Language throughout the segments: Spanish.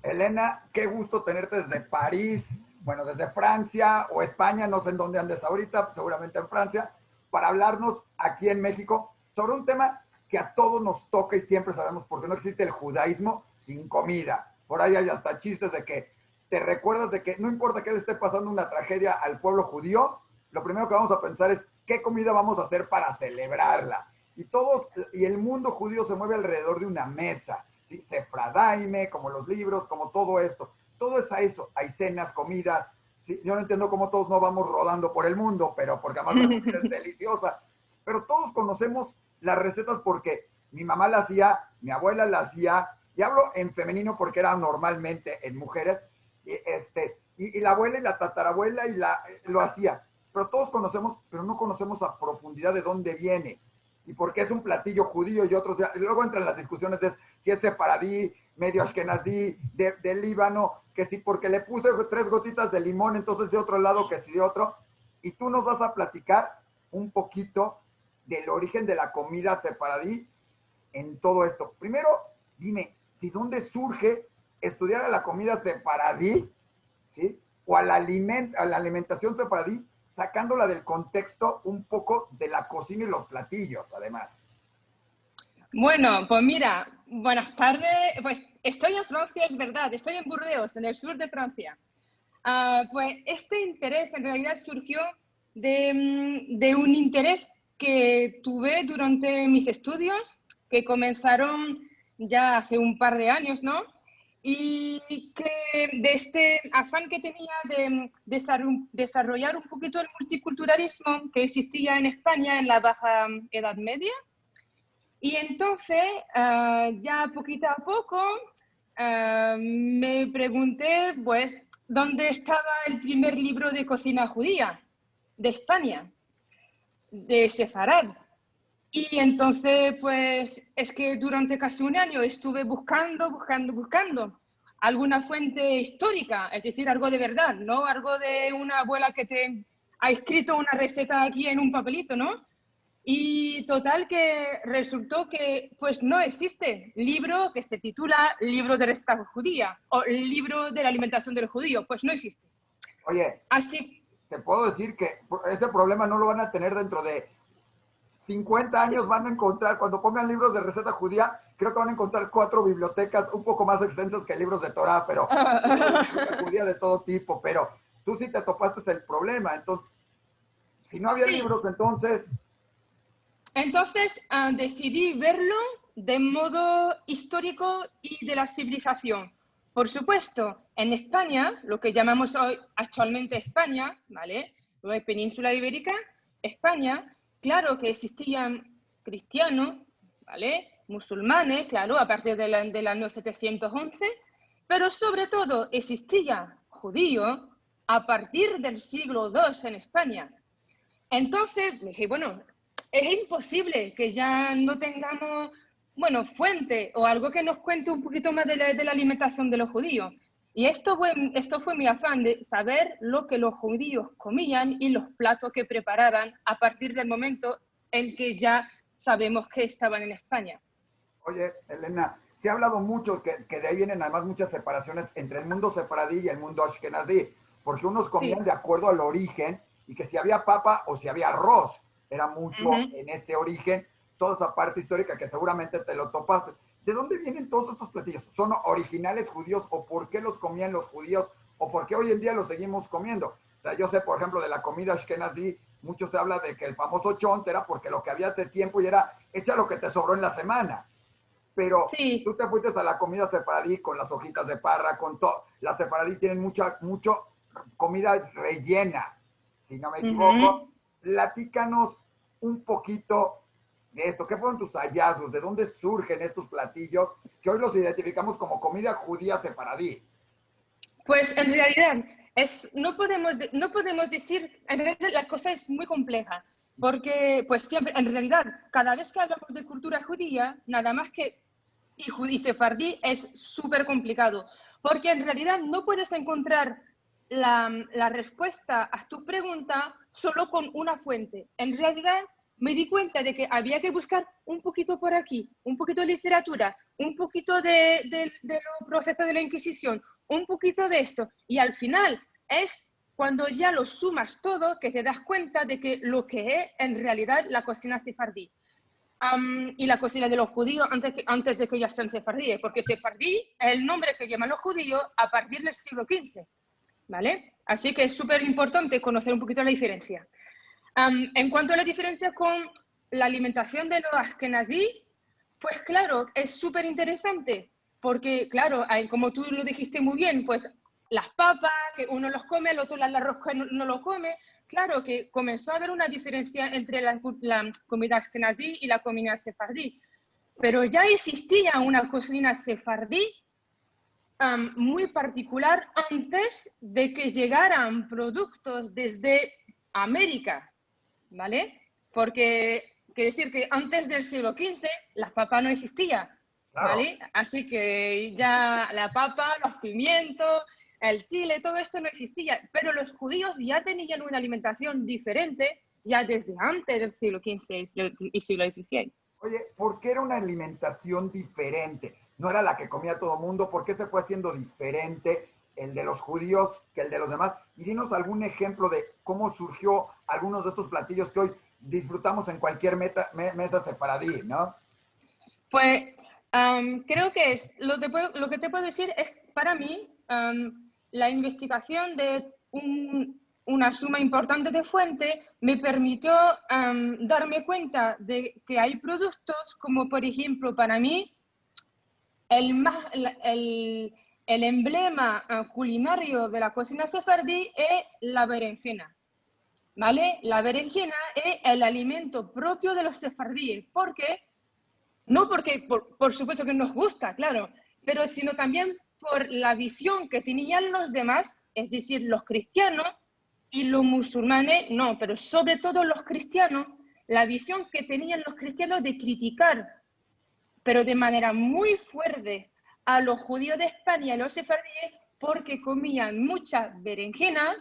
Elena, qué gusto tenerte desde París, bueno, desde Francia o España, no sé en dónde andes ahorita, seguramente en Francia, para hablarnos aquí en México sobre un tema que a todos nos toca y siempre sabemos porque no existe el judaísmo sin comida. Por ahí hay hasta chistes de que te recuerdas de que no importa que le esté pasando una tragedia al pueblo judío, lo primero que vamos a pensar es qué comida vamos a hacer para celebrarla. Y todos, y el mundo judío se mueve alrededor de una mesa. ¿Sí? Sefradaime, como los libros, como todo esto. Todo es a eso. Hay cenas, comidas. ¿Sí? Yo no entiendo cómo todos no vamos rodando por el mundo, pero porque además la comida es deliciosa. Pero todos conocemos las recetas porque mi mamá la hacía, mi abuela la hacía, y hablo en femenino porque era normalmente en mujeres, y la abuela y la tatarabuela lo hacía. Pero todos conocemos, pero no conocemos a profundidad de dónde viene y por qué es un platillo judío y otros. Y luego entran las discusiones de si es sefaradí, medio ashkenazí, del Líbano, que si porque le puse 3 gotitas de limón, entonces de otro lado que si de otro. Y tú nos vas a platicar un poquito del origen de la comida sefaradí en todo esto. Primero, dime, ¿de dónde surge estudiar a la comida sefaradí, ¿sí? O a la alimentación sefaradí, sacándola del contexto un poco de la cocina y los platillos, además? Bueno, pues mira, buenas tardes. Pues estoy en Francia, es verdad, estoy en Burdeos, en el sur de Francia. Pues este interés en realidad surgió de un interés que tuve durante mis estudios, que comenzaron ya hace un par de años, ¿no? Y que de este afán que tenía de desarrollar un poquito el multiculturalismo que existía en España en la Baja Edad Media. Y entonces, ya poquito a poco, me pregunté, pues, ¿dónde estaba el primer libro de cocina judía de España, de Sefarad? Y entonces, pues, es que durante casi un año estuve buscando alguna fuente histórica, es decir, algo de verdad, no algo de una abuela que te ha escrito una receta aquí en un papelito, ¿no? Y total que resultó que pues no existe libro que se titula Libro de receta judía o Libro de la alimentación del judío, pues no existe. Oye, Así, te puedo decir que ese problema no lo van a tener dentro de 50 años. Van a encontrar, cuando pongan libros de receta judía, creo que van a encontrar 4 bibliotecas un poco más extensas que libros de Torah, pero libros de receta judía de todo tipo. Pero tú sí te topaste el problema. Entonces, si no había sí, libros, entonces, entonces decidí verlo de modo histórico y de la civilización. Por supuesto, en España, lo que llamamos hoy actualmente España, ¿vale? La península ibérica, España, claro que existían cristianos, ¿vale? Musulmanes, claro, a partir del año 711, pero sobre todo existía judío a partir del siglo II en España. Entonces, me dije, bueno, es imposible que ya no tengamos, bueno, fuente o algo que nos cuente un poquito más de la alimentación de los judíos. Y esto fue mi afán de saber lo que los judíos comían y los platos que preparaban a partir del momento en que ya sabemos que estaban en España. oye, Elena, se ha hablado mucho que de ahí vienen además muchas separaciones entre el mundo sefaradí y el mundo ashkenazí, porque unos comían Sí. de acuerdo al origen y que si había papa o si había arroz, era mucho Ujú. en ese origen, toda esa parte histórica que seguramente te lo topaste. ¿De dónde vienen todos estos platillos? ¿Son originales judíos o por qué los comían los judíos o por qué hoy en día los seguimos comiendo? O sea, yo sé, por ejemplo, de la comida ashkenazí, mucho se habla de que el famoso chont era porque lo que había hace tiempo y era echa lo que te sobró en la semana. Pero tú Sí. te fuiste a la comida separadí con las hojitas de parra, con todo. Las separadí tienen mucho comida rellena, si no me equivoco. Ujú. Platícanos un poquito de esto. ¿Qué fueron tus hallazgos? ¿De dónde surgen estos platillos que hoy los identificamos como comida judía separadí? Pues en realidad no podemos decir, en realidad la cosa es muy compleja, porque pues siempre, en realidad, cada vez que hablamos de cultura judía, nada más que y sefardí es súper complicado, porque en realidad no puedes encontrar la respuesta a tu pregunta solo con una fuente. En realidad me di cuenta de que había que buscar un poquito por aquí, un poquito de literatura, un poquito de los procesos de la Inquisición, un poquito de esto, y al final es cuando ya lo sumas todo que te das cuenta de que lo que es en realidad la cocina sefardí. Y la cocina de los judíos antes de que ya sean sefardíes, porque sefardí es el nombre que llaman los judíos a partir del siglo XV, ¿vale? Así que es súper importante conocer un poquito la diferencia. En cuanto a la diferencia con la alimentación de los askenazí, pues claro, es súper interesante, porque claro, hay, como tú lo dijiste muy bien, pues las papas, que uno los come, el otro el arroz que no lo come. Claro que comenzó a haber una diferencia entre la comida askenazí y la comida sefardí, pero ya existía una cocina sefardí muy particular antes de que llegaran productos desde América, ¿vale? Porque quiere decir que antes del siglo XV las papas no existían, Claro. ¿vale? Así que ya la papa, los pimientos, el chile, todo esto no existía, pero los judíos ya tenían una alimentación diferente ya desde antes del siglo XV y siglo XVI. Oye, ¿por qué era una alimentación diferente? No era la que comía todo el mundo. ¿Por qué se fue haciendo diferente el de los judíos que el de los demás? Y dinos algún ejemplo de cómo surgió algunos de estos platillos que hoy disfrutamos en cualquier mesa separadí, ¿no? Pues creo que es, lo que te puedo decir es, para mí, la investigación de una suma importante de fuente me permitió darme cuenta de que hay productos como, por ejemplo, para mí, el, más, el emblema culinario de la cocina sefardí es la berenjena. ¿Vale? La berenjena es el alimento propio de los sefardíes, porque no porque, por supuesto que nos gusta, claro, pero sino también por la visión que tenían los demás, es decir, los cristianos y los musulmanes, no, pero sobre todo los cristianos, la visión que tenían los cristianos de criticar, pero de manera muy fuerte, a los judíos de España y los sefardíes porque comían mucha berenjena,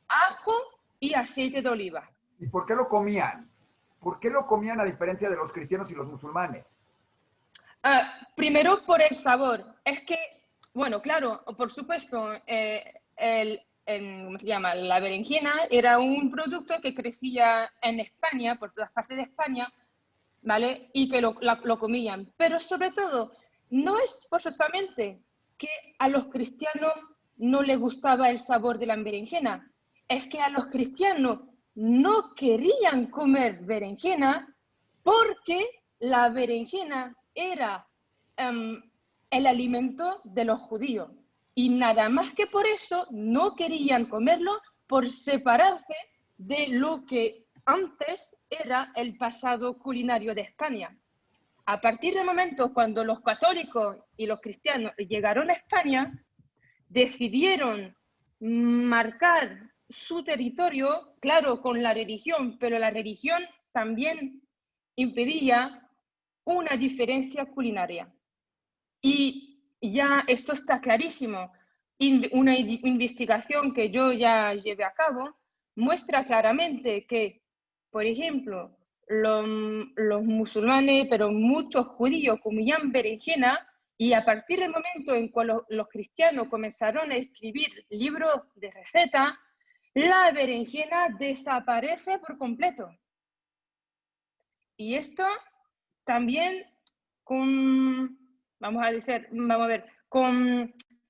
ajo y aceite de oliva. ¿Y por qué lo comían? ¿Por qué lo comían a diferencia de los cristianos y los musulmanes? Primero por el sabor. Es que, bueno, claro, por supuesto, ¿cómo se llama? La berenjena era un producto que crecía en España, por todas partes de España, ¿vale? Y que lo comían. Pero sobre todo, no es forzosamente que a los cristianos no les gustaba el sabor de la berenjena. Es que a los cristianos no querían comer berenjena porque la berenjena era el alimento de los judíos. Y nada más que por eso no querían comerlo por separarse de lo que antes era el pasado culinario de España. A partir del momento cuando los católicos y los cristianos llegaron a España, decidieron marcar su territorio, claro, con la religión, pero la religión también impedía una diferencia culinaria. Y ya esto está clarísimo. Una investigación que yo ya llevé a cabo muestra claramente que, por ejemplo, los musulmanes, pero muchos judíos comían berenjena y a partir del momento en que los cristianos comenzaron a escribir libros de receta, la berenjena desaparece por completo. Y esto también con, vamos a ver,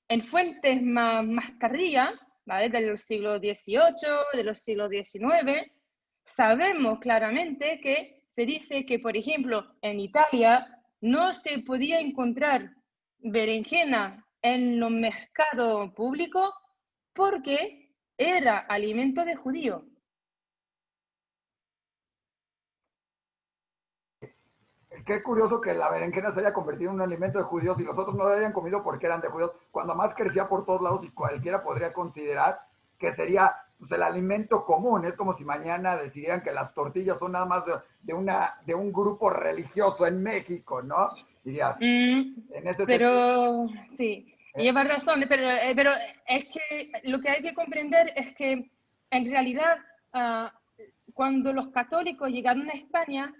en fuentes más tardías, ¿vale? De los siglos XVIII, de los siglos XIX, sabemos claramente que se dice que, por ejemplo, en Italia no se podía encontrar berenjena en los mercados públicos porque era alimento de judío. Qué curioso que la berenjena se haya convertido en un alimento de judíos y los otros no la hayan comido porque eran de judíos, cuando más crecía por todos lados y cualquiera podría considerar que sería pues, el alimento común. Es como si mañana decidieran que las tortillas son nada más de un grupo religioso en México, ¿no? Dirías, en ese sentido. Pero sí, Eh, llevas razón, pero es que lo que hay que comprender es que en realidad cuando los católicos llegaron a España,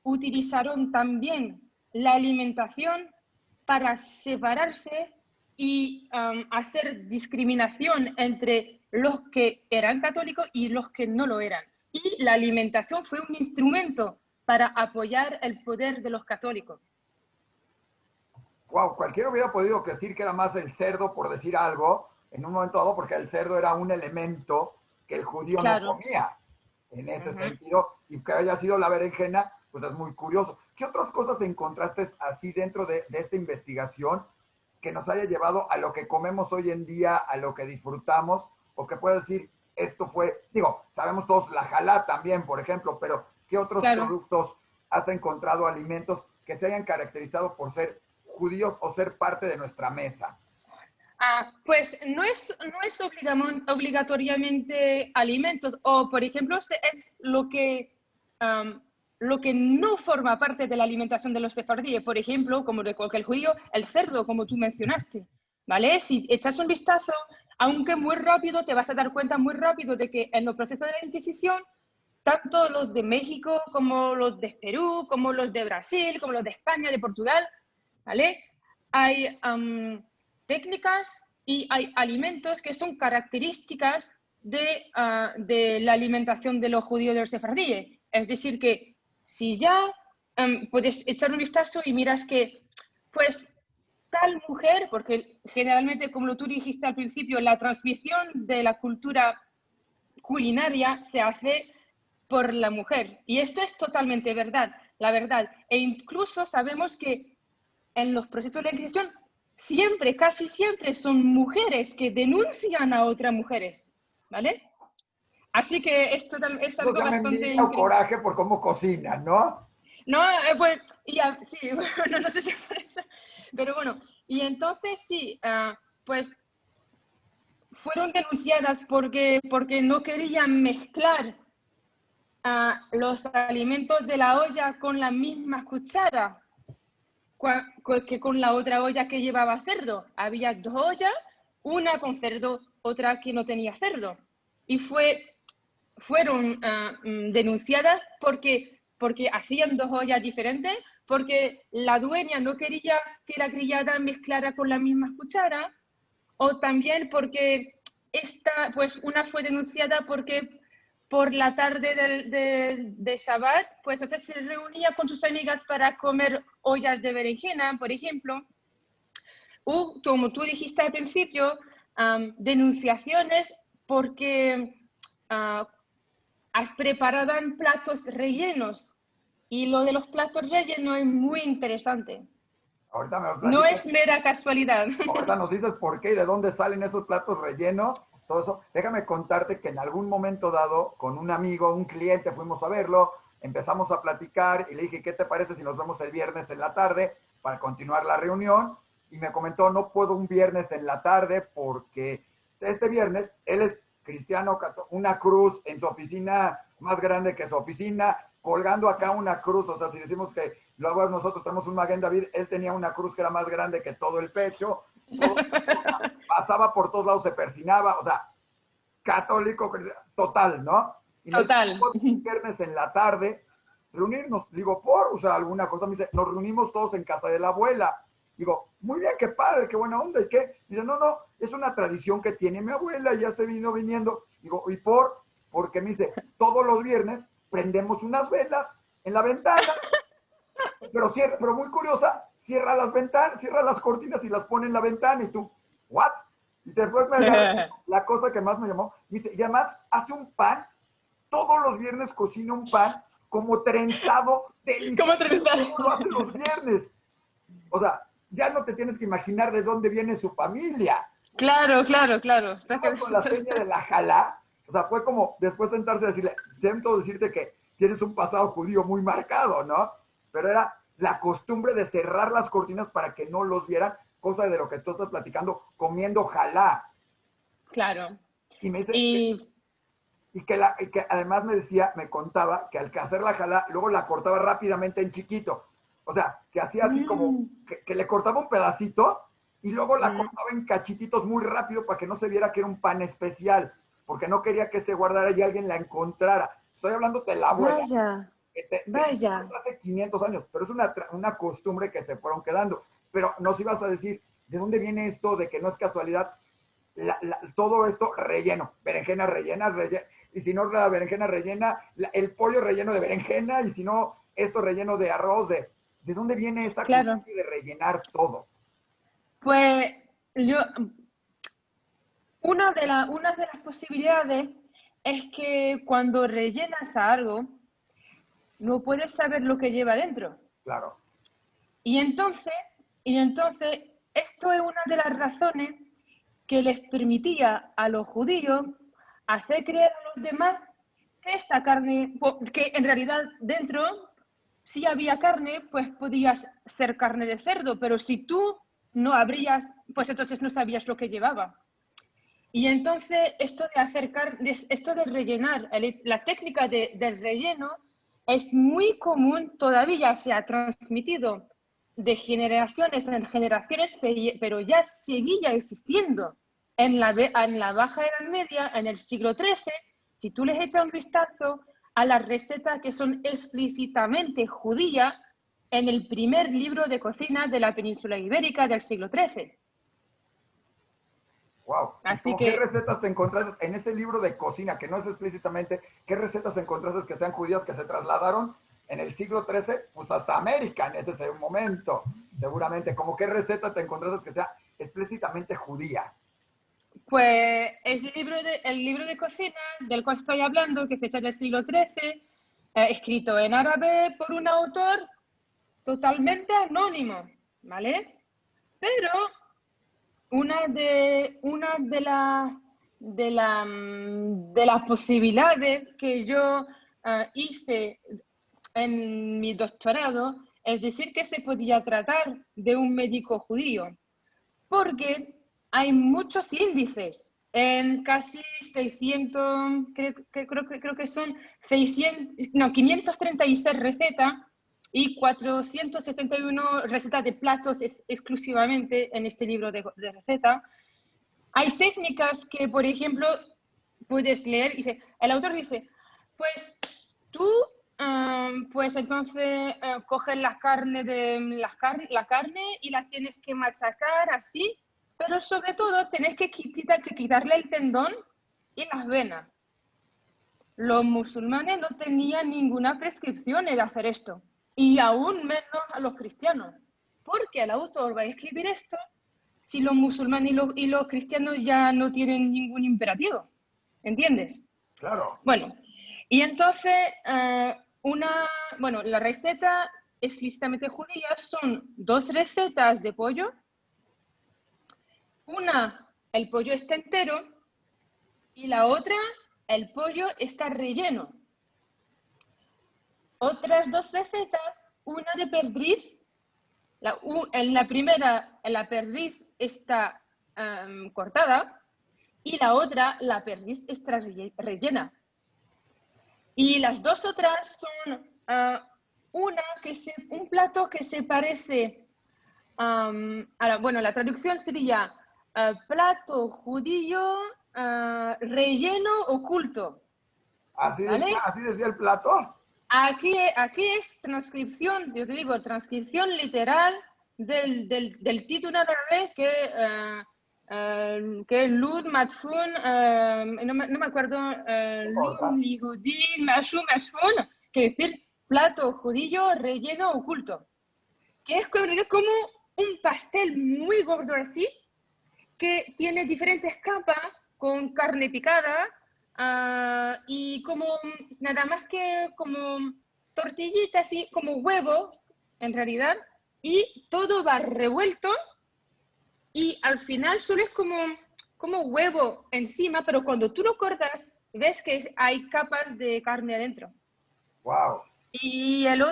utilizaron también la alimentación para separarse y hacer discriminación entre los que eran católicos y los que no lo eran. Y la alimentación fue un instrumento para apoyar el poder de los católicos. Wow, cualquiera hubiera podido decir que era más el cerdo, por decir algo, en un momento dado, porque el cerdo era un elemento que el judío no Claro. comía, en ese sentido, y que haya sido la berenjena, pues es muy curioso. ¿Qué otras cosas encontraste así dentro de esta investigación que nos haya llevado a lo que comemos hoy en día, a lo que disfrutamos, o que puedes decir, esto fue, digo, sabemos todos la jalá también, por ejemplo, pero ¿qué otros Claro. productos has encontrado, alimentos que se hayan caracterizado por ser judíos o ser parte de nuestra mesa? Pues no es obligatoriamente alimentos, o por ejemplo, es lo que no forma parte de la alimentación de los sefardíes, por ejemplo, como de cualquier judío, el cerdo, como tú mencionaste, ¿vale? Si echas un vistazo, aunque muy rápido, te vas a dar cuenta muy rápido de que en los procesos de la Inquisición, tanto los de México como los de Perú, como los de Brasil, como los de España, de Portugal, ¿vale? Hay técnicas y hay alimentos que son características de la alimentación de los judíos de los sefardíes. Es decir, que si ya puedes echar un vistazo y miras que, pues, tal mujer, porque generalmente, como tú dijiste al principio, la transmisión de la cultura culinaria se hace por la mujer. Y esto es totalmente verdad, la verdad. E incluso sabemos que en los procesos de Inquisición siempre, casi siempre son mujeres que denuncian a otras mujeres, ¿vale? Así que es Eso se algo llama bastante envidia o increíble. coraje por cómo cocinan, ¿no? No, pues, ya, sí, bueno, no sé si por eso, pero bueno, y entonces sí, pues fueron denunciadas porque no querían mezclar los alimentos de la olla con la misma cuchara que con la otra olla que llevaba cerdo. Había dos ollas, una con cerdo, otra que no tenía cerdo. Y fueron denunciadas porque hacían dos ollas diferentes, porque la dueña no quería que la criada mezclara con la misma cuchara, o también porque pues una fue denunciada porque por la tarde de Shabbat, pues a veces se reunía con sus amigas para comer ollas de berenjena, por ejemplo. O, como tú dijiste al principio, denunciaciones porque uh, preparaban platos rellenos. Y lo de los platos rellenos es muy interesante. Ahorita me lo No platicas. es mera casualidad. Ahorita nos dices por qué y de dónde salen esos platos rellenos, todo eso. Déjame contarte que en algún momento dado, con un amigo, un cliente, fuimos a verlo, empezamos a platicar y le dije, ¿qué te parece si nos vemos el viernes en la tarde para continuar la reunión? Y me comentó, no puedo un viernes en la tarde porque este viernes él es cristiano, una cruz en su oficina más grande que su oficina, colgando acá una cruz, o sea, si decimos que luego nosotros tenemos un Maguen David, él tenía una cruz que era más grande que todo el pecho, todo, pasaba por todos lados, se persinaba, o sea, católico total, ¿no? Y me dice, Total. viernes en la tarde, reunirnos, digo, o sea, alguna cosa, me dice, nos reunimos todos en casa de la abuela. Digo, muy bien, qué padre, qué buena onda, ¿y qué? Dice, no, no, es una tradición que tiene mi abuela, ya se vino viniendo. Digo, ¿y porque me dice, todos los viernes prendemos unas velas en la ventana, pero muy curiosa, cierra las ventanas, cierra las cortinas y las pone en la ventana y tú, ¿what? Y después me agarra la cosa que más me llamó, me dice, y además hace un pan, todos los viernes cocina un pan como trenzado, delicioso, ¿Cómo trenzar? como lo hace los viernes. O sea, ya no te tienes que imaginar de dónde viene su familia. Claro, claro, claro. Con la seña de la jalá, o sea, fue como después sentarse a decirle, siento decirte que tienes un pasado judío muy marcado, ¿no? Pero era la costumbre de cerrar las cortinas para que no los vieran, cosa de lo que tú estás platicando, comiendo jalá. Claro. Y me dice, Y y que además me decía, me contaba que al hacer la jalá, luego la cortaba rápidamente en chiquito. O sea, que hacía así como, que le cortaba un pedacito y luego la cortaba en cachititos muy rápido para que no se viera que era un pan especial, porque no quería que se guardara y alguien la encontrara. Estoy hablando de la abuela. vaya. Vaya. hace 500 años, pero es una costumbre que se fueron quedando. Pero nos ibas a decir, ¿de dónde viene esto de que no es casualidad? Todo esto relleno, berenjena rellena, y si no la berenjena rellena, el pollo relleno de berenjena, y si no, esto relleno de arroz, ¿de dónde viene esa Claro. costumbre de rellenar todo? Pues yo, una de las posibilidades es que cuando rellenas a algo, no puedes saber lo que lleva dentro. Claro. Y entonces, y entonces, esto es una de las razones que les permitía a los judíos hacer creer a los demás que esta carne, que en realidad dentro si había carne, pues podías ser carne de cerdo, pero si tú no abrías, pues entonces no sabías lo que llevaba. Y entonces esto de esto de rellenar, la técnica del relleno es muy común, todavía se ha transmitido de generaciones en generaciones, pero ya seguía existiendo. En la Baja Edad Media, en el siglo XIII, si tú les echas un vistazo a las recetas que son explícitamente judías, en el primer libro de cocina de la península ibérica del siglo XIII. Wow. ¿Y Así como qué que recetas te encontraste en ese libro de cocina, que no es explícitamente, qué recetas encontraste que sean judías que se trasladaron en el siglo XIII, pues hasta América en ese momento? Seguramente, como qué receta te encontraste que sea explícitamente judía. pues el libro de cocina del cual estoy hablando, que fecha del siglo XIII, escrito en árabe por un autor totalmente anónimo, ¿vale? Pero una de las posibilidades que yo hice en mi doctorado es decir que se podía tratar de un médico judío, porque hay muchos índices en casi 600, creo que son 600, no, 536 recetas y 471 recetas de platos exclusivamente en este libro de recetas. Hay técnicas que, por ejemplo, puedes leer y el autor dice, pues tú, pues entonces coges la carne y la tienes que machacar así, pero sobre todo tenés que quitarle el tendón y las venas. Los musulmanes no tenían ninguna prescripción de hacer esto, y aún menos a los cristianos, porque el autor va a escribir esto si los musulmanes y los cristianos ya no tienen ningún imperativo, ¿entiendes? Claro. Bueno, y entonces, bueno, la receta explícitamente judía son 2 recetas de pollo. Una, el pollo está entero, y la otra, el pollo está relleno. Otras 2 recetas, una de perdiz. En la primera, la perdiz está cortada, y la otra, la perdiz está rellena. Y las 2 otras son un plato que se parece bueno, la traducción sería plato judío relleno oculto, ¿vale? Así decía el plato. Aquí es transcripción, yo te digo, transcripción literal del título árabe que Lud Matfun, no me acuerdo, Lud Lihudi Matfun, que es decir, plato judío relleno oculto, que es como un pastel muy gordo así, que tiene diferentes capas con carne picada y como nada más que como tortillitas así, como huevo en realidad, y todo va revuelto y al final solo es como huevo encima, pero cuando tú lo cortas ves que hay capas de carne adentro. Wow. Y la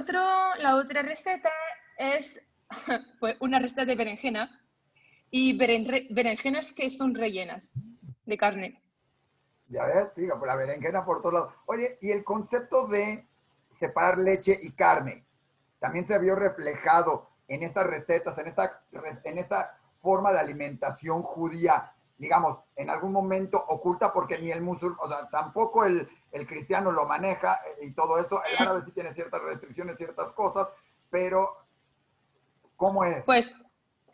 otra receta es pues, una receta de berenjena, y berenjenas que son rellenas de carne. Ya ves, digo, por la berenjena por todos lados. Oye, y el concepto de separar leche y carne también se vio reflejado en estas recetas, en esta forma de alimentación judía, digamos, en algún momento oculta, porque ni el musulmán, o sea, tampoco el cristiano lo maneja y todo esto. El árabe sí tiene ciertas restricciones, ciertas cosas, pero ¿cómo es? Pues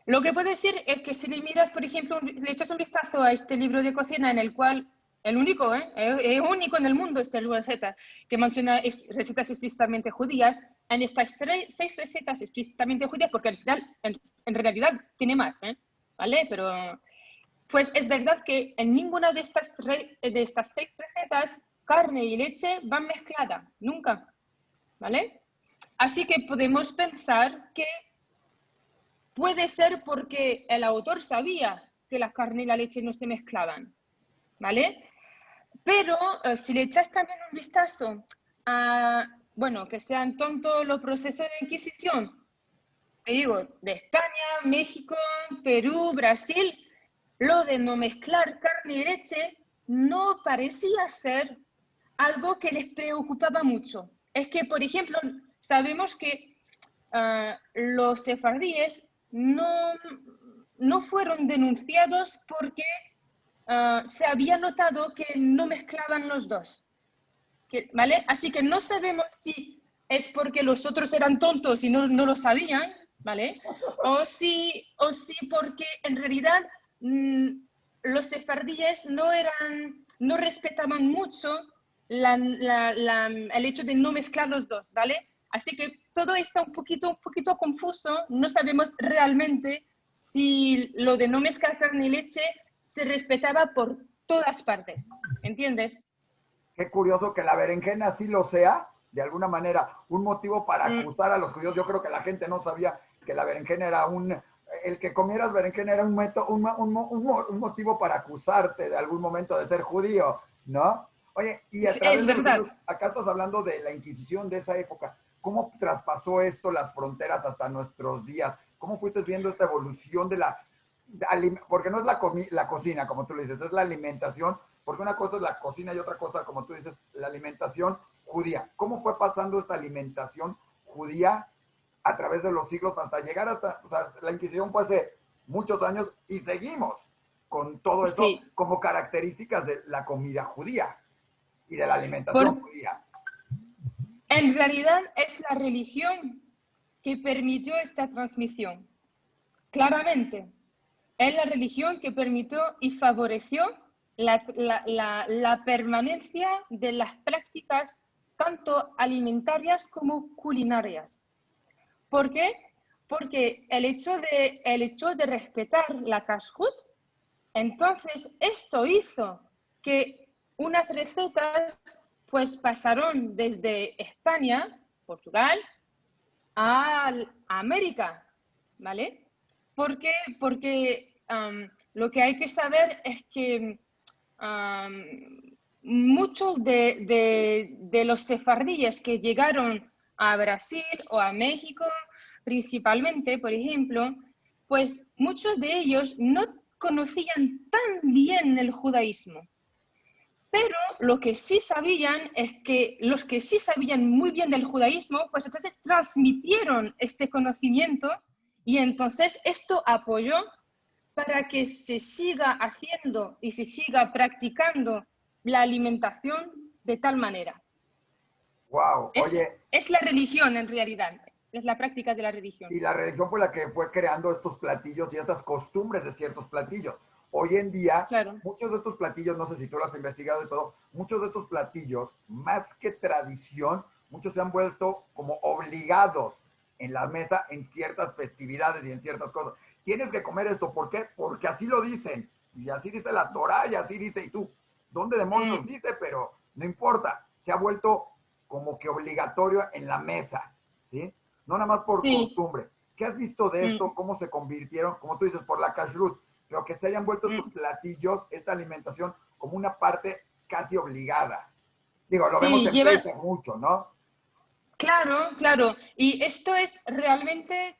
lo que puedo decir es que si le miras, por ejemplo, le echas un vistazo a este libro de cocina en el cual, el único, es único en el mundo este libro de recetas, que menciona recetas explícitamente judías, en estas 6 recetas explícitamente judías, porque al final, en realidad, tiene más, ¿vale? Pero, pues es verdad que en ninguna de estas 6 recetas, carne y leche van mezcladas, nunca, ¿vale? Así que podemos pensar que puede ser porque el autor sabía que la carne y la leche no se mezclaban, ¿vale? Pero si le echas también un vistazo a, bueno, que sean tontos los procesos de Inquisición, te digo, de España, México, Perú, Brasil, lo de no mezclar carne y leche no parecía ser algo que les preocupaba mucho. Es que, por ejemplo, sabemos que los sefardíes no fueron denunciados porque se había notado que no mezclaban los dos. ¿Vale? Así que no sabemos si es porque los otros eran tontos y no lo sabían, ¿vale? O si porque en realidad los sefardíes no respetaban mucho el hecho de no mezclar los dos, ¿vale? Así que todo está un poquito confuso, no sabemos realmente si lo de no mezclar carne y leche se respetaba por todas partes, ¿entiendes? Qué curioso que la berenjena sí lo sea, de alguna manera, un motivo para acusar a los judíos. Yo creo que la gente no sabía que la berenjena era el que comieras berenjena era un motivo para acusarte de algún momento de ser judío, ¿no? Oye, y a través Es de los verdad. siglos, acá estás hablando de la Inquisición de esa época. ¿Cómo traspasó esto las fronteras hasta nuestros días? ¿Cómo fuiste viendo esta evolución porque no es la cocina, como tú le dices, es la alimentación, porque una cosa es la cocina y otra cosa, como tú dices, la alimentación judía. ¿Cómo fue pasando esta alimentación judía a través de los siglos hasta llegar hasta, o sea, la Inquisición fue hace muchos años y seguimos con todo eso Sí, como características de la comida judía y de la por, alimentación judía? en realidad es la religión que permitió esta transmisión. Claramente, es la religión que permitió y favoreció la permanencia de las prácticas tanto alimentarias como culinarias. ¿Por qué? Porque el hecho de respetar la kashrut, entonces esto hizo que unas recetas pues pasaron desde España, Portugal, a América, ¿vale? ¿Por qué? Porque lo que hay que saber es que muchos de los sefardíes que llegaron a Brasil o a México, principalmente, por ejemplo, pues muchos de ellos no conocían tan bien el judaísmo. Pero lo que sí sabían es que los que sí sabían muy bien del judaísmo, pues entonces transmitieron este conocimiento y entonces esto apoyó para que se siga haciendo y se siga practicando la alimentación de tal manera. Wow, Es, oye, es la religión en realidad, es la práctica de la religión. y la religión fue la que fue creando estos platillos y estas costumbres de ciertos platillos. Hoy en día, Claro. muchos de estos platillos, no sé si tú lo has investigado y todo, muchos de estos platillos, más que tradición, muchos se han vuelto como obligados en la mesa en ciertas festividades y en ciertas cosas. Tienes que comer esto, ¿por qué? Porque así lo dicen, y así dice la Torah, y así dice, y tú, ¿dónde demonios Mm, dice? Pero no importa, se ha vuelto como que obligatorio en la mesa, ¿sí? No nada más por sí. costumbre. ¿Qué has visto de Mm, esto? ¿Cómo se convirtieron, como tú dices, por la kashrut? Pero que se hayan vuelto estos mm. platillos, esta alimentación, como una parte casi obligada. Digo, lo vemos Sí, en llevan, Facebook mucho, ¿no? claro, claro. Y esto es realmente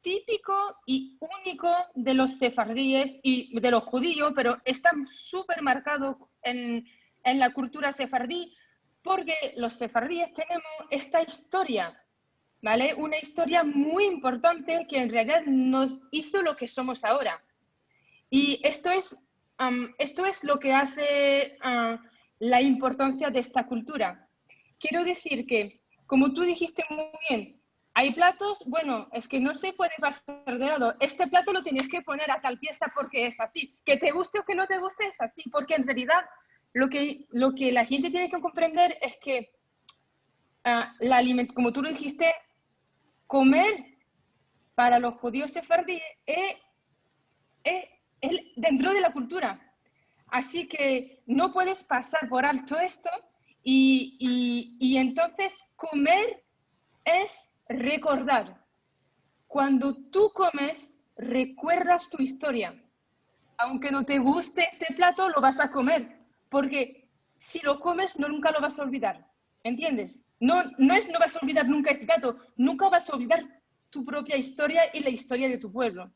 típico y único de los sefardíes y de los judíos, pero está súper marcado en la cultura sefardí porque los sefardíes tenemos esta historia, ¿vale? Una historia muy importante que en realidad nos hizo lo que somos ahora. Y esto es lo que hace la importancia de esta cultura. Quiero decir que, como tú dijiste muy bien, hay platos, bueno, es que no se puede pasar de lado. Este plato lo tienes que poner a tal fiesta porque es así. Que te guste o que no te guste es así, porque en realidad lo que la gente tiene que comprender es que, como tú lo dijiste, comer para los judíos sefardíes es dentro de la cultura. Así que no puedes pasar por alto esto y entonces comer es recordar. Cuando tú comes, recuerdas tu historia. Aunque no te guste este plato, lo vas a comer, porque si lo comes, nunca lo vas a olvidar. ¿Entiendes? No vas a olvidar nunca este plato, nunca vas a olvidar tu propia historia y la historia de tu pueblo.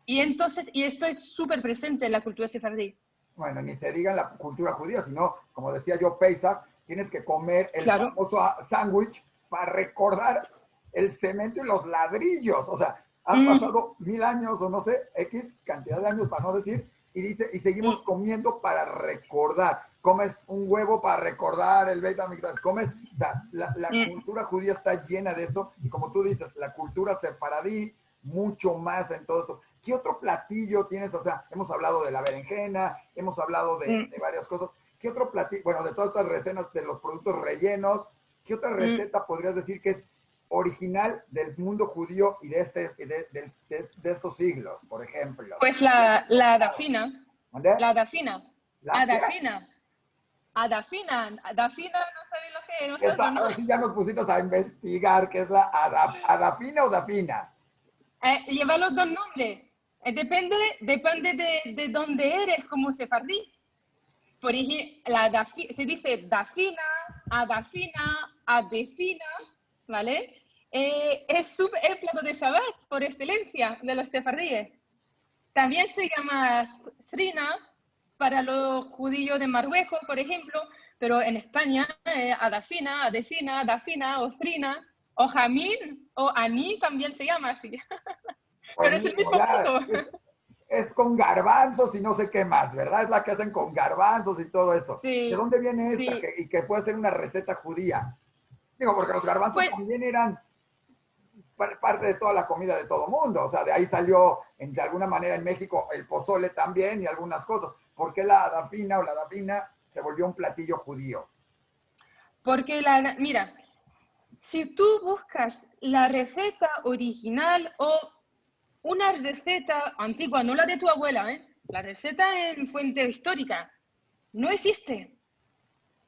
Y entonces, y esto es súper presente en la cultura sefardí. Bueno, ni se diga en la cultura judía, sino, como decía yo, Pesach, tienes que comer el Claro. famoso sándwich para recordar el cemento y los ladrillos. O sea, han pasado 1000 años o no sé, X cantidad de años para no decir, y dice, y seguimos comiendo para recordar. Comes un huevo para recordar el Beit HaMikdash. Comes, o sea, la cultura judía está llena de esto, y como tú dices, la cultura sefaradí, mucho más en todo esto. ¿Qué otro platillo tienes? O sea, hemos hablado de la berenjena, hemos hablado de varias cosas. ¿Qué otro platillo? Bueno, de todas estas recetas de los productos rellenos, ¿qué otra receta podrías decir que es original del mundo judío y de estos siglos, por ejemplo? Pues la adafina. ¿Dónde? La adafina. ¿La Adafina. Adafina. Adafina, no sabéis lo que es nosotros, ¿no? Ahora sí ya nos pusimos a investigar qué es la adafina o dafina. Lleva los dos nombres. Depende de dónde eres como sefardí. Por ejemplo, se dice dafina, adefina, ¿vale? Es el plato de Shabbat por excelencia de los sefardíes. También se llama srina para los judíos de Marruecos, por ejemplo, pero en España adafina, adefina, dafina o srina o jamín o aní también se llama así. Pues Pero es el mismo plato. Es con garbanzos y no sé qué más, ¿verdad? Es la que hacen con garbanzos y todo eso. Sí, ¿De dónde viene esta? sí. Y que puede ser una receta judía. Digo, porque los garbanzos Pues, también eran parte de toda la comida de todo mundo. O sea, de ahí salió, de alguna manera en México, el pozole también y algunas cosas. ¿Por qué la dafina o la dafina se volvió un platillo judío? porque mira, si tú buscas la receta original o una receta antigua, no la de tu abuela, la receta en fuente histórica, no existe.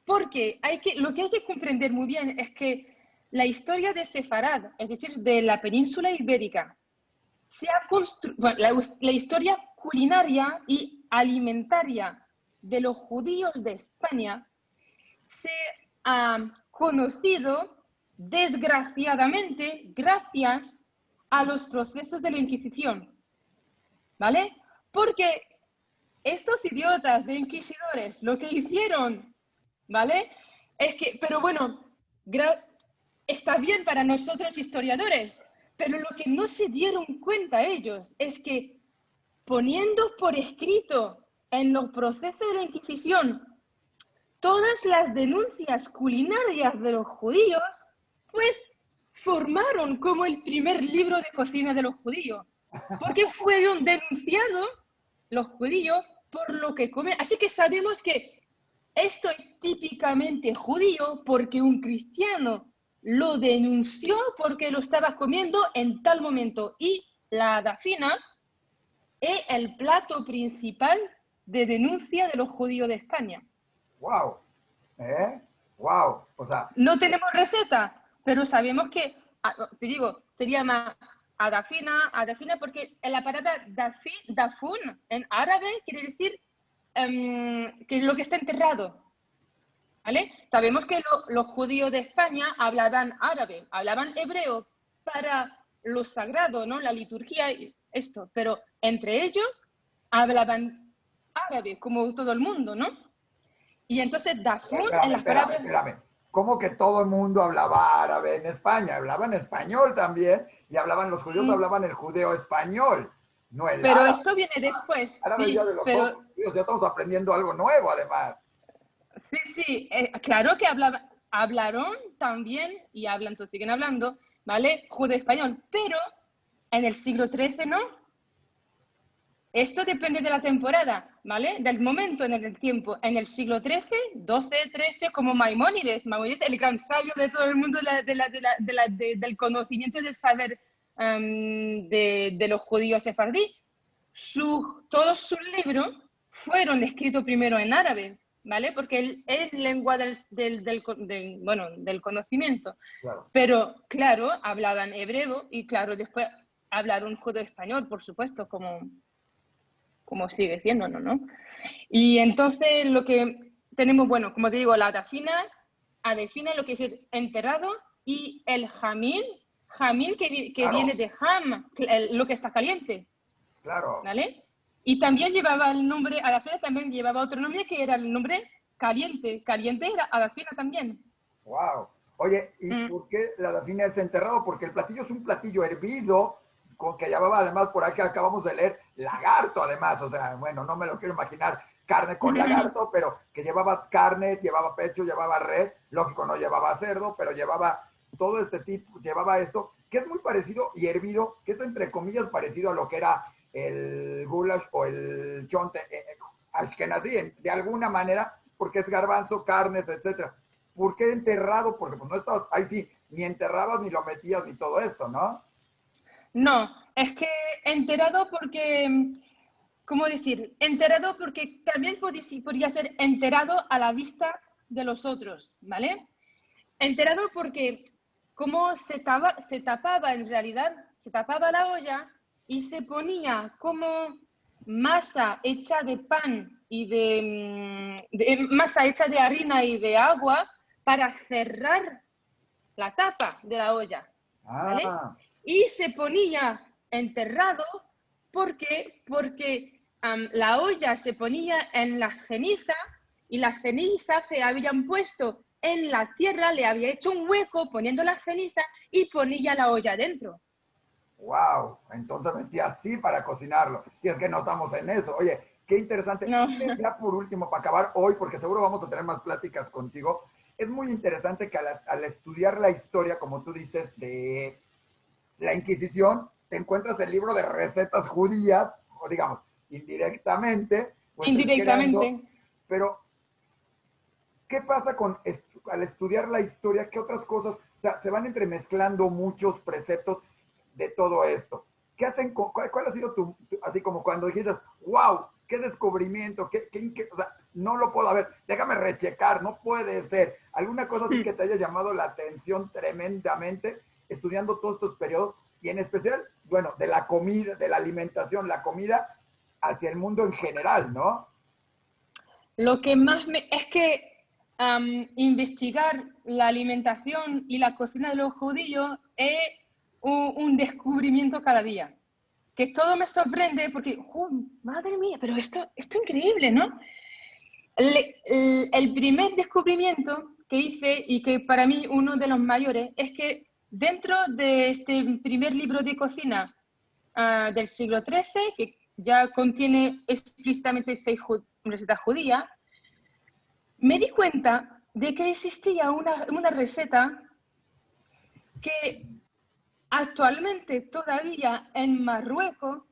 Porque lo que hay que comprender muy bien es que la historia de Sefarad, es decir, de la península ibérica, la historia culinaria y alimentaria de los judíos de España se ha conocido desgraciadamente gracias a los procesos de la Inquisición, ¿vale? Porque estos idiotas de inquisidores lo que hicieron, ¿vale? Es que, pero bueno, está bien para nosotros historiadores, pero lo que no se dieron cuenta ellos es que poniendo por escrito en los procesos de la Inquisición todas las denuncias culinarias de los judíos, pues formaron como el primer libro de cocina de los judíos, porque fueron denunciados los judíos por lo que comen. Así que sabemos que esto es típicamente judío porque un cristiano lo denunció porque lo estaba comiendo en tal momento. Y la dafina es el plato principal de denuncia de los judíos de España. ¡Wow! ¡Wow! O sea, No tenemos receta, pero sabemos que, te digo, se llama adafina porque la palabra dafun en árabe quiere decir que es lo que está enterrado. ¿Vale? Sabemos que los judíos de España hablaban árabe, hablaban hebreo para lo sagrado, ¿no? La liturgia y esto, pero entre ellos hablaban árabe, como todo el mundo, ¿no? Y entonces dafun en las palabras... Espérame. ¿Cómo que todo el mundo hablaba árabe en España? Hablaban español también y los judíos hablaban el judeo español, no el pero árabe. esto viene después, Árabe sí, ya de los pero otros judíos, ya estamos aprendiendo algo nuevo además. Sí, sí, claro que hablaron también y hablan, siguen hablando, ¿vale? Judeo-español, pero en el siglo XIII no. Esto depende de la temporada, ¿vale? Del momento en el tiempo. En el siglo XIII, XII, XIII, como Maimónides, Maimónides, el gran sabio de todo el mundo del conocimiento y del saber de los judíos sefardí, todos sus libros fueron escritos primero en árabe, ¿vale? Porque es lengua bueno, del conocimiento. Claro. Pero, claro, hablaban hebreo y, claro, después hablaron judeo-español, por supuesto, como sigue siendo, ¿no? Y entonces lo que tenemos, bueno, como te digo, la adafina lo que es el enterrado, y el jamín que Claro, viene de ham, lo que está caliente, claro. ¿vale? Y también llevaba el nombre, adafina también llevaba otro nombre que era el nombre caliente, caliente era adafina también. Wow. Oye, ¿y Mm. por qué la dafina es enterrado? Porque el platillo es un platillo hervido, con que llevaba además, por ahí que acabamos de leer, lagarto además. O sea, bueno, no me lo quiero imaginar carne con lagarto, pero que llevaba carne, llevaba pecho, llevaba res, lógico, no llevaba cerdo, pero llevaba todo este tipo, llevaba esto, que es muy parecido y hervido, que es entre comillas parecido a lo que era el goulash o el chonte ashkenazí, de alguna manera, porque es garbanzo, carnes, etcétera. ¿Por qué enterrado? Porque pues no estabas, ahí sí, ni enterrabas, ni lo metías, ni todo esto, ¿no? No, es que enterado porque, ¿cómo decir? Enterado porque también podría ser enterado a la vista de los otros, ¿vale? Enterado porque como se tapaba en realidad, se tapaba la olla y se ponía como masa hecha de pan y de masa hecha de harina y de agua para cerrar la tapa de la olla, ¿vale? Ah, Y se ponía enterrado porque la olla se ponía en la ceniza y la ceniza se habían puesto en la tierra, le había hecho un hueco poniendo la ceniza y ponía la olla dentro. wow. Entonces metí así para cocinarlo. Y es que no estamos en eso. Oye, qué interesante. No. Ya por último, para acabar hoy, porque seguro vamos a tener más pláticas contigo, es muy interesante que al estudiar la historia, como tú dices, de la Inquisición, te encuentras el libro de recetas judías, o digamos, indirectamente, o entrecreando, Indirectamente. pero ¿qué pasa al estudiar la historia? ¿Qué otras cosas? O sea, se van entremezclando muchos preceptos de todo esto. ¿Qué hacen? ¿Cuál ha sido así como cuando dijiste, wow, qué descubrimiento, o sea, no lo puedo ver, déjame rechecar, no puede ser. ¿Alguna cosa así que te haya llamado la atención tremendamente estudiando todos estos periodos? Y en especial, bueno, de la comida, de la alimentación, la comida hacia el mundo en general, ¿no? Lo que más es que investigar la alimentación y la cocina de los judíos es un descubrimiento cada día. Que todo me sorprende porque, oh, madre mía, pero esto es increíble, ¿no? El primer descubrimiento que hice y que para mí uno de los mayores es que dentro de este primer libro de cocina del siglo XIII, que ya contiene explícitamente 6 recetas judías, me di cuenta de que existía una receta que actualmente todavía en Marruecos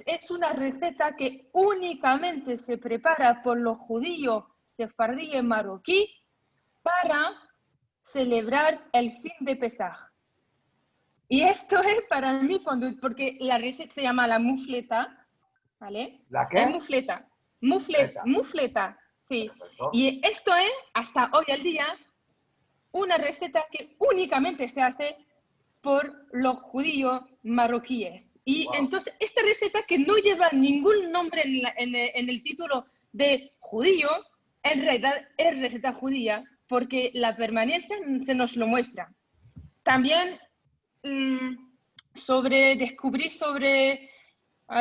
es una receta que únicamente se prepara por los judíos sefardíes marroquí para celebrar el fin de Pesaj. Y esto es para mí, porque la receta se llama la mufleta, ¿vale? ¿La Es qué? mufleta, Fleta. mufleta, sí. Perfecto. Y esto es, hasta hoy al día, una receta que únicamente se hace por los judíos marroquíes. Y Wow. entonces, esta receta que no lleva ningún nombre en el título de judío, en realidad es receta judía, porque la permanencia se nos lo muestra. También mmm,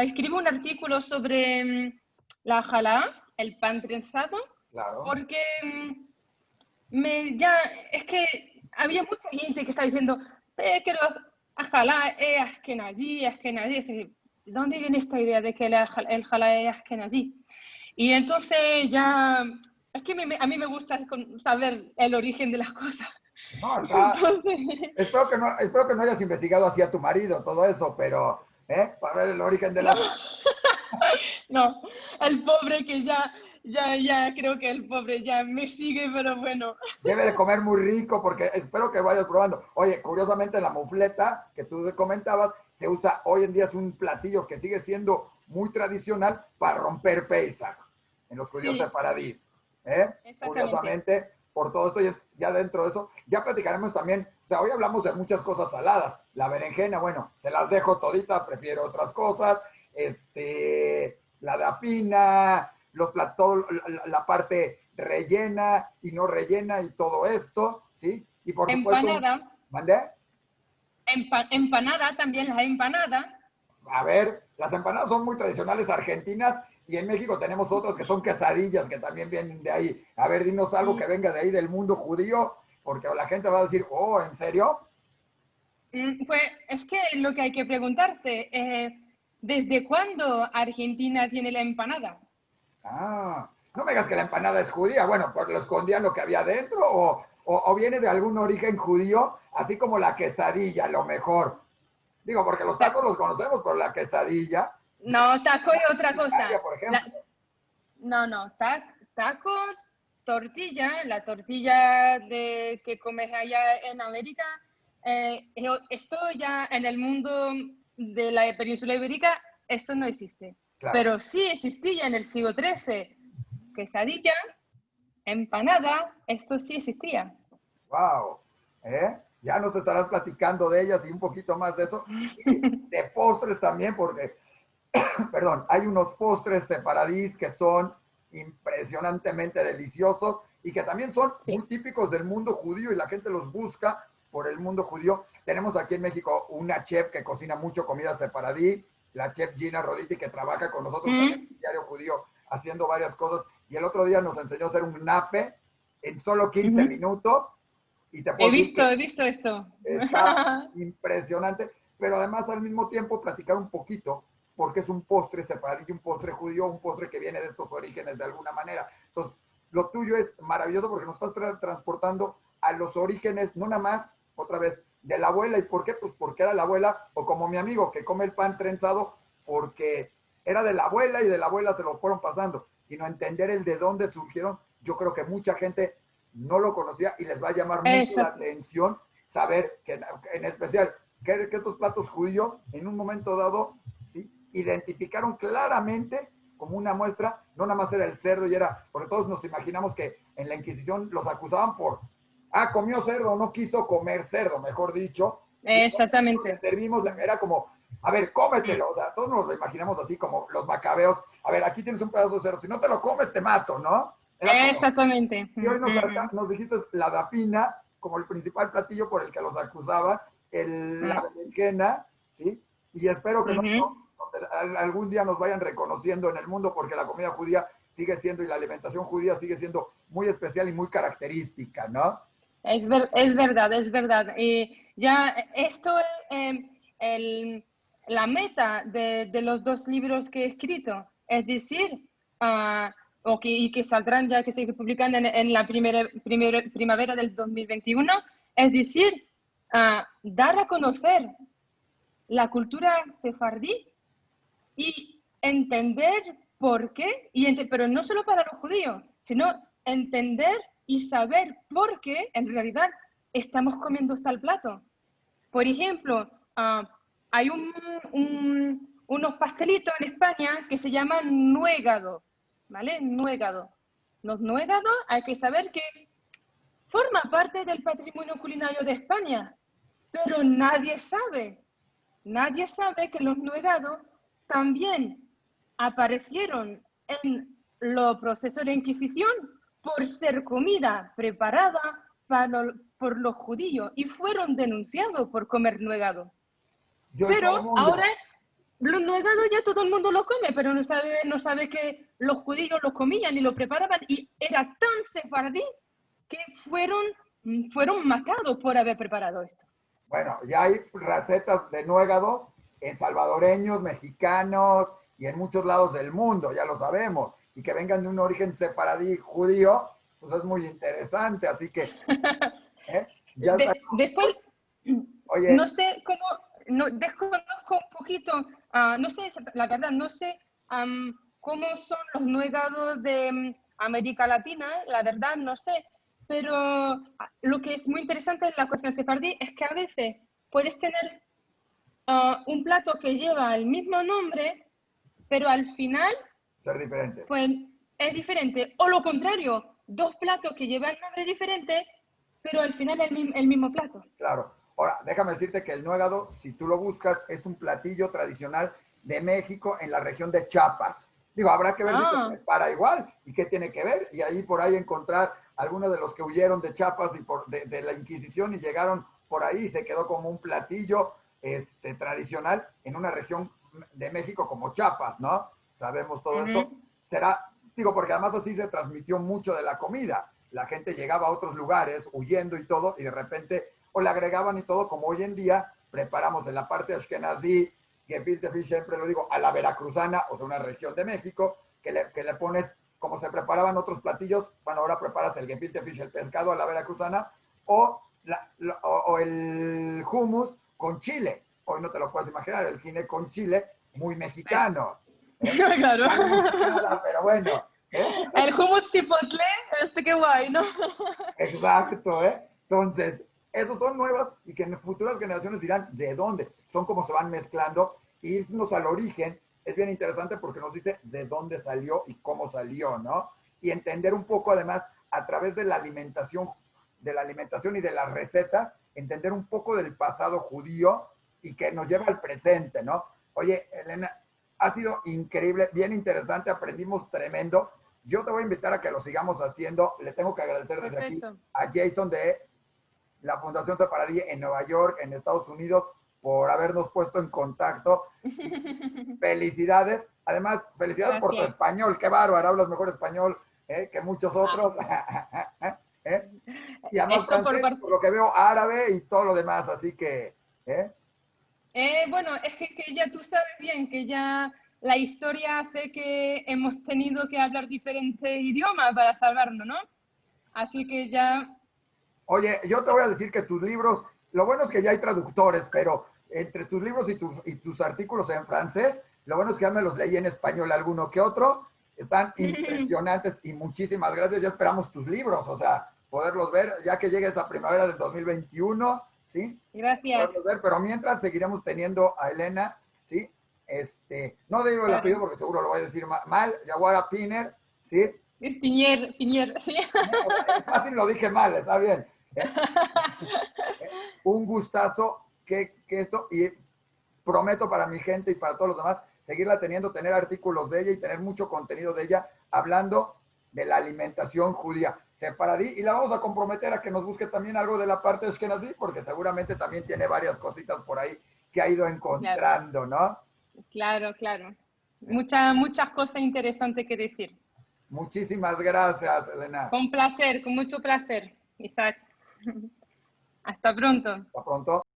escribo un artículo sobre la jalá, el pan trenzado, Claro. porque ya, es que había mucha gente que estaba diciendo que el jalá es ashkenazí, ashkenazí. ¿De dónde viene esta idea de que el jalá es ashkenazí? Y entonces ya Es que a mí me gusta saber el origen de las cosas. No, Entonces, espero que no hayas investigado así a tu marido, todo eso, pero, para ver el origen de no, las... no, el pobre que ya creo que el pobre ya me sigue, pero bueno. Debe de comer muy rico porque espero que vayas probando. Oye, curiosamente la mufleta que tú comentabas se usa hoy en día, es un platillo que sigue siendo muy tradicional para romper Pesach en los judíos de Sí, Paradis. exactamente. Curiosamente, por todo esto, y ya dentro de eso, ya platicaremos también, o sea, hoy hablamos de muchas cosas saladas. La berenjena, bueno, se las dejo toditas, prefiero otras cosas. La dapina, los platos, la parte rellena y no rellena y todo esto, ¿sí? Y por supuesto, Empanada, ¿mandé? empanada también, la empanada. A ver, las empanadas son muy tradicionales argentinas y en México tenemos otras que son quesadillas que también vienen de ahí. A ver, dinos algo que venga de ahí del mundo judío, porque la gente va a decir, oh, ¿en serio? Pues es que lo que hay que preguntarse, ¿desde cuándo Argentina tiene la empanada? Ah, no me digas que la empanada es judía. Bueno, pues lo escondían lo que había dentro o viene de algún origen judío, así como la quesadilla, a lo mejor. Digo, porque los tacos los conocemos, pero la quesadilla, No, taco y otra cosa. Italia, por ejemplo. No, taco, tortilla, la tortilla que comes allá en América, esto ya en el mundo de la península ibérica, eso no existe. Claro. Pero sí existía en el siglo XIII. Quesadilla, empanada, esto sí existía. Wow. Ya nos estarás platicando de ellas y un poquito más de eso. Y de postres también, porque, perdón, hay unos postres separadís que son impresionantemente deliciosos y que también son muy Sí. típicos del mundo judío y la gente los busca por el mundo judío. Tenemos aquí en México una chef que cocina mucho comida separadí, la chef Gina Roditi, que trabaja con nosotros también en Mm, el Diario Judío haciendo varias cosas. Y el otro día nos enseñó a hacer un nape en solo 15 ujú. minutos y te puedo decir que He visto esto. está impresionante, pero además al mismo tiempo platicar un poquito, porque es un postre separadillo, un postre judío, un postre que viene de estos orígenes de alguna manera. Entonces, lo tuyo es maravilloso porque nos estás transportando a los orígenes, no nada más, otra vez, de la abuela. ¿Y por qué? Pues porque era la abuela, o como mi amigo que come el pan trenzado, porque era de la abuela y de la abuela se lo fueron pasando, sino entender el de dónde surgieron. Yo creo que mucha gente no lo conocía y les va a llamar mucho la Exacto. atención saber que en especial que estos platos judíos en un momento dado, ¿sí?, identificaron claramente como una muestra, no nada más era el cerdo y era, porque todos nos imaginamos que en la Inquisición los acusaban por, comió cerdo, no quiso comer cerdo, mejor dicho, y le Exactamente. servimos, era como, a ver, cómetelo, o sea, todos nos lo imaginamos así como los macabeos, a ver, aquí tienes un pedazo de cerdo, si no te lo comes te mato, ¿no? Era como, Exactamente. y hoy nos dijiste la dapina como el principal platillo por el que los acusaban, la berenjena, ¿sí? Y espero que no, algún día nos vayan reconociendo en el mundo porque la comida judía sigue siendo y la alimentación judía sigue siendo muy especial y muy característica, ¿no? Es verdad, es verdad. Y ya esto es la meta de los dos libros que he escrito. Es decir, y que saldrán ya, que se publican en la primavera del 2021. Es decir, dar a conocer la cultura sefardí y entender por qué, pero no solo para los judíos, sino entender y saber por qué en realidad estamos comiendo tal plato. Por ejemplo, hay unos pastelitos en España que se llaman nuegado, ¿vale? Nuegado. Los nuegados hay que saber que forma parte del patrimonio culinario de España, pero nadie sabe que los nuegados también aparecieron en los procesos de Inquisición por ser comida preparada por los judíos y fueron denunciados por comer nuegado. Yo y todo el Pero ahora mundo. los nuegados ya todo el mundo lo come, pero no sabe que los judíos lo comían y lo preparaban y era tan sefardí que fueron marcados por haber preparado esto. Bueno, ya hay recetas de nuegados en salvadoreños, mexicanos y en muchos lados del mundo, ya lo sabemos. y que vengan de un origen sefaradí judío, pues es muy interesante, así que, ya está. Después, no Oye, sé cómo, no, desconozco un poquito, no sé, la verdad, no sé cómo son los nuegados de América Latina, la verdad, no sé, pero lo que es muy interesante en la cuestión sefardí es que a veces puedes tener un plato que lleva el mismo nombre, pero al final, ser diferente. pues es diferente. O lo contrario, dos platos que llevan nombre diferente, pero al final el mismo plato. Claro. Ahora, déjame decirte que el nuegado, si tú lo buscas, es un platillo tradicional de México en la región de Chiapas. Digo, habrá que ver si se Ah, prepara igual y qué tiene que ver. Y ahí por ahí encontrar algunos de los que huyeron de Chiapas y de la Inquisición y llegaron por ahí y se quedó como un platillo tradicional en una región de México como Chiapas, ¿no? Sabemos todo esto. ujú. Será, digo, porque además así se transmitió mucho de la comida. La gente llegaba a otros lugares huyendo y todo, y de repente o le agregaban y todo, como hoy en día preparamos en la parte ashkenazí, gefilte fish, siempre lo digo, a la veracruzana, o sea, una región de México, que le pones, como se preparaban otros platillos, bueno, ahora preparas el gefilte fish, el pescado a la veracruzana, o el hummus con chile. Hoy no te lo puedes imaginar, el gine con chile, muy mexicano. ¿Eh? Claro. Ya no nos nada, pero bueno. ¿Eh? El hummus chipotle, este qué guay, ¿no? Exacto, ¿eh? Entonces, esos son nuevos y que en futuras generaciones dirán de dónde. Son como se van mezclando y irnos al origen es bien interesante porque nos dice de dónde salió y cómo salió, ¿no? Y entender un poco además a través de la alimentación y de las recetas, entender un poco del pasado judío y que nos lleva al presente, ¿no? Oye, Elena, ha sido increíble, bien interesante, aprendimos tremendo. Yo te voy a invitar a que lo sigamos haciendo. Le tengo que agradecer desde aquí Perfecto. a Jason de la Fundación Separadí en Nueva York, en Estados Unidos, por habernos puesto en contacto. Felicidades. Además, felicidades por tu Gracias. español. Qué bárbaro, hablas mejor español que muchos Ah, otros. ¿Eh? Y además esto por francés, parte. por lo que veo, árabe y todo lo demás. Así que, ¿eh? Bueno, es que ya tú sabes bien que ya la historia hace que hemos tenido que hablar diferentes idiomas para salvarnos, ¿no? Así que ya, Oye, yo te voy a decir que tus libros, lo bueno es que ya hay traductores, pero entre tus libros y tus artículos en francés, lo bueno es que ya me los leí en español alguno que otro, están impresionantes y muchísimas gracias, ya esperamos tus libros, o sea, poderlos ver ya que llegue esa primavera del 2021, ¿sí? gracias. Poderlos ver, pero mientras seguiremos teniendo a Elena, ¿sí? No digo el Claro. apellido porque seguro lo voy a decir mal, Yaguara Piner, ¿sí? Es Piñer, Piñer, sí. O sea, fácil lo dije mal, está bien. ¿Eh? Un gustazo que esto, y prometo para mi gente y para todos los demás, seguirla teniendo, tener artículos de ella y tener mucho contenido de ella hablando de la alimentación judía separadí, y la vamos a comprometer a que nos busque también algo de la parte de Ashkenazí, porque seguramente también tiene varias cositas por ahí que ha ido Claro, encontrando, ¿no? claro, claro. ¿Eh? Muchas cosas interesantes que decir. Muchísimas gracias, Elena. Con placer, con mucho placer, Isaac. Hasta pronto. Hasta pronto.